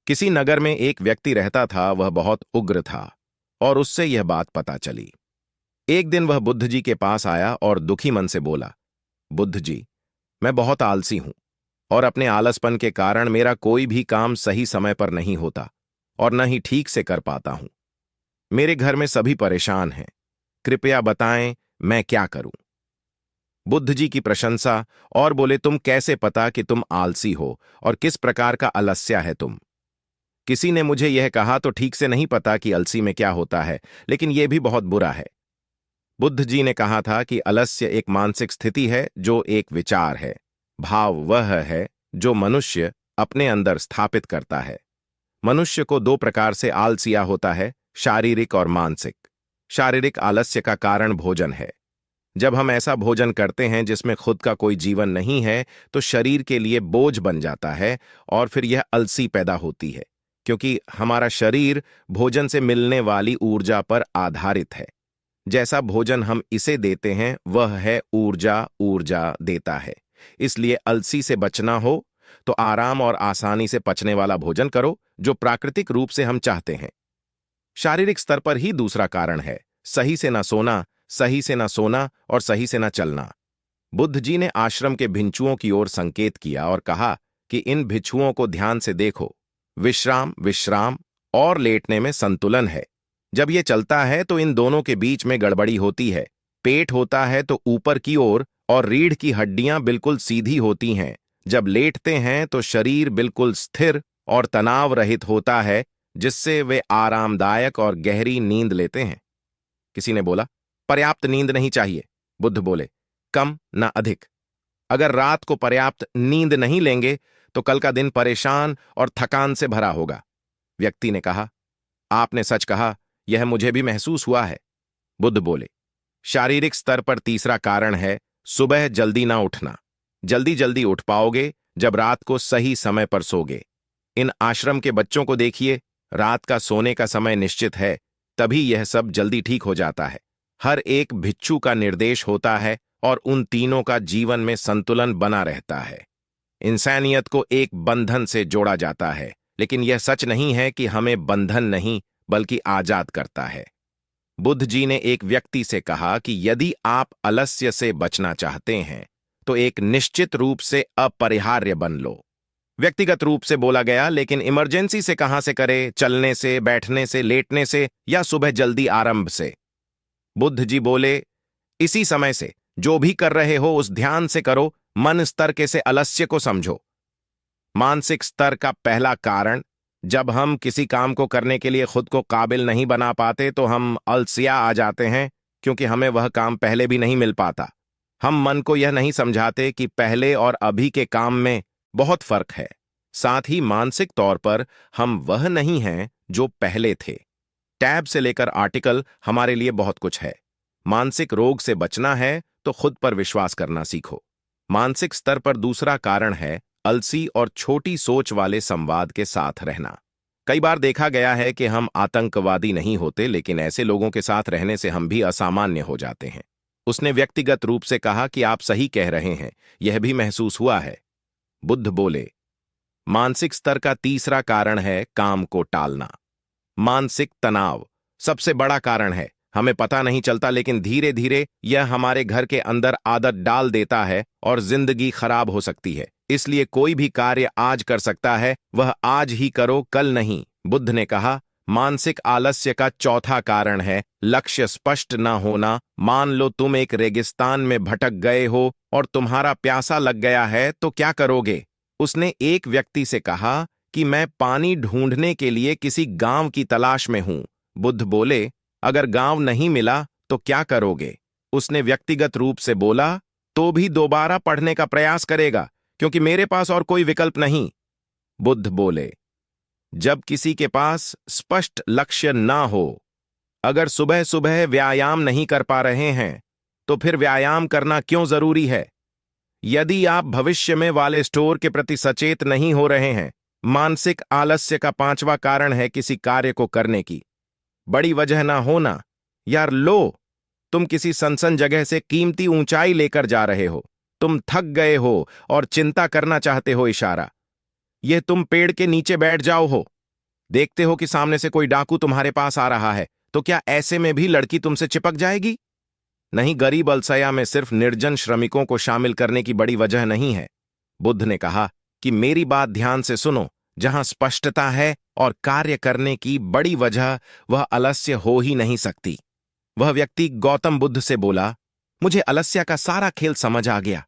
किसी नगर में एक व्यक्ति रहता था। वह बहुत उग्र था और उससे यह बात पता चली। एक दिन वह बुद्ध जी के पास आया और दुखी मन से बोला, बुद्ध जी, मैं बहुत आलसी हूं और अपने आलसपन के कारण मेरा कोई भी काम सही समय पर नहीं होता और न ही ठीक से कर पाता हूं। मेरे घर में सभी परेशान हैं। कृपया बताएं मैं क्या करूं। बुद्ध जी की प्रशंसा और बोले, तुम कैसे पता कि तुम आलसी हो और किस प्रकार का आलस्य है तुम। किसी ने मुझे यह कहा तो ठीक से नहीं पता कि आलसी में क्या होता है, लेकिन यह भी बहुत बुरा है। बुद्ध जी ने कहा था कि आलस्य एक मानसिक स्थिति है जो एक विचार है। भाव वह है जो मनुष्य अपने अंदर स्थापित करता है। मनुष्य को दो प्रकार से आलसिया होता है, शारीरिक और मानसिक। शारीरिक आलस्य का कारण भोजन है। जब हम ऐसा भोजन करते हैं जिसमें खुद का कोई जीवन नहीं है तो शरीर के लिए बोझ बन जाता है और फिर यह अलसी पैदा होती है, क्योंकि हमारा शरीर भोजन से मिलने वाली ऊर्जा पर आधारित है। जैसा भोजन हम इसे देते हैं वह है ऊर्जा, ऊर्जा देता है। इसलिए अलसी से बचना हो तो आराम और आसानी से पचने वाला भोजन करो, जो प्राकृतिक रूप से हम चाहते हैं। शारीरिक स्तर पर ही दूसरा कारण है, सही से ना सोना, सही से ना सोना और सही से ना चलना। बुद्ध जी ने आश्रम के भिक्षुओं की ओर संकेत किया और कहा कि इन भिक्षुओं को ध्यान से देखो। विश्राम, विश्राम और लेटने में संतुलन है। जब ये चलता है तो इन दोनों के बीच में गड़बड़ी होती है। पेट होता है तो ऊपर की ओर और रीढ़ की हड्डियां बिल्कुल सीधी होती हैं। जब लेटते हैं तो शरीर बिल्कुल स्थिर और तनाव रहित होता है, जिससे वे आरामदायक और गहरी नींद लेते हैं। किसी ने बोला, पर्याप्त नींद नहीं चाहिए। बुद्ध बोले, कम ना अधिक। अगर रात को पर्याप्त नींद नहीं लेंगे तो कल का दिन परेशान और थकान से भरा होगा। व्यक्ति ने कहा, आपने सच कहा, यह मुझे भी महसूस हुआ है। बुद्ध बोले, शारीरिक स्तर पर तीसरा कारण है सुबह जल्दी ना उठना। जल्दी जल्दी उठ पाओगे जब रात को सही समय पर सोगे। इन आश्रम के बच्चों को देखिए, रात का सोने का समय निश्चित है, तभी यह सब जल्दी ठीक हो जाता है। हर एक भिक्षु का निर्देश होता है और उन तीनों का जीवन में संतुलन बना रहता है। इंसानियत को एक बंधन से जोड़ा जाता है, लेकिन यह सच नहीं है कि हमें बंधन नहीं बल्कि आजाद करता है। बुद्ध जी ने एक व्यक्ति से कहा कि यदि आप आलस्य से बचना चाहते हैं तो एक निश्चित रूप से अपरिहार्य बन लो। व्यक्तिगत रूप से बोला गया, लेकिन इमरजेंसी से कहां से करे? चलने से, बैठने से, लेटने से या सुबह जल्दी आरंभ से? बुद्ध जी बोले, इसी समय से जो भी कर रहे हो उस ध्यान से करो। मन स्तर के से आलस्य को समझो। मानसिक स्तर का पहला कारण, जब हम किसी काम को करने के लिए खुद को काबिल नहीं बना पाते तो हम अलसिया आ जाते हैं, क्योंकि हमें वह काम पहले भी नहीं मिल पाता। हम मन को यह नहीं समझाते कि पहले और अभी के काम में बहुत फर्क है। साथ ही मानसिक तौर पर हम वह नहीं हैं जो पहले थे। टैब से लेकर आर्टिकल हमारे लिए बहुत कुछ है। मानसिक रोग से बचना है तो खुद पर विश्वास करना सीखो। मानसिक स्तर पर दूसरा कारण है अलसी और छोटी सोच वाले संवाद के साथ रहना। कई बार देखा गया है कि हम आतंकवादी नहीं होते, लेकिन ऐसे लोगों के साथ रहने से हम भी असामान्य हो जाते हैं। उसने व्यक्तिगत रूप से कहा कि आप सही कह रहे हैं, यह भी महसूस हुआ है। बुद्ध बोले, मानसिक स्तर का तीसरा कारण है काम को टालना। मानसिक तनाव सबसे बड़ा कारण है। हमें पता नहीं चलता, लेकिन धीरे धीरे यह हमारे घर के अंदर आदत डाल देता है और जिंदगी खराब हो सकती है। इसलिए कोई भी कार्य आज कर सकता है वह आज ही करो, कल नहीं। बुद्ध ने कहा, मानसिक आलस्य का चौथा कारण है लक्ष्य स्पष्ट न होना। मान लो तुम एक रेगिस्तान में भटक गए हो और तुम्हारा प्यासा लग गया है तो क्या करोगे? उसने एक व्यक्ति से कहा कि मैं पानी ढूंढने के लिए किसी गांव की तलाश में हूं। बुद्ध बोले, अगर गांव नहीं मिला तो क्या करोगे? उसने व्यक्तिगत रूप से बोला, तो भी दोबारा पढ़ने का प्रयास करेगा, क्योंकि मेरे पास और कोई विकल्प नहीं। बुद्ध बोले, जब किसी के पास स्पष्ट लक्ष्य ना हो, अगर सुबह सुबह व्यायाम नहीं कर पा रहे हैं तो फिर व्यायाम करना क्यों जरूरी है? यदि आप भविष्य में वाले स्टोर के प्रति सचेत नहीं हो रहे हैं। मानसिक आलस्य का पांचवा कारण है किसी कार्य को करने की बड़ी वजह ना होना। यार लो, तुम किसी सनसन जगह से कीमती ऊंचाई लेकर जा रहे हो, तुम थक गए हो और चिंता करना चाहते हो। इशारा, यह तुम पेड़ के नीचे बैठ जाओ हो। देखते हो कि सामने से कोई डाकू तुम्हारे पास आ रहा है, तो क्या ऐसे में भी लड़की तुमसे चिपक जाएगी? नहीं, गरीब अलसया में सिर्फ निर्जन श्रमिकों को शामिल करने की बड़ी वजह नहीं है। बुद्ध ने कहा कि मेरी बात ध्यान से सुनो, जहां स्पष्टता है और कार्य करने की बड़ी वजह, वह आलस्य हो ही नहीं सकती। वह व्यक्ति गौतम बुद्ध से बोला, मुझे आलस्य का सारा खेल समझ आ गया।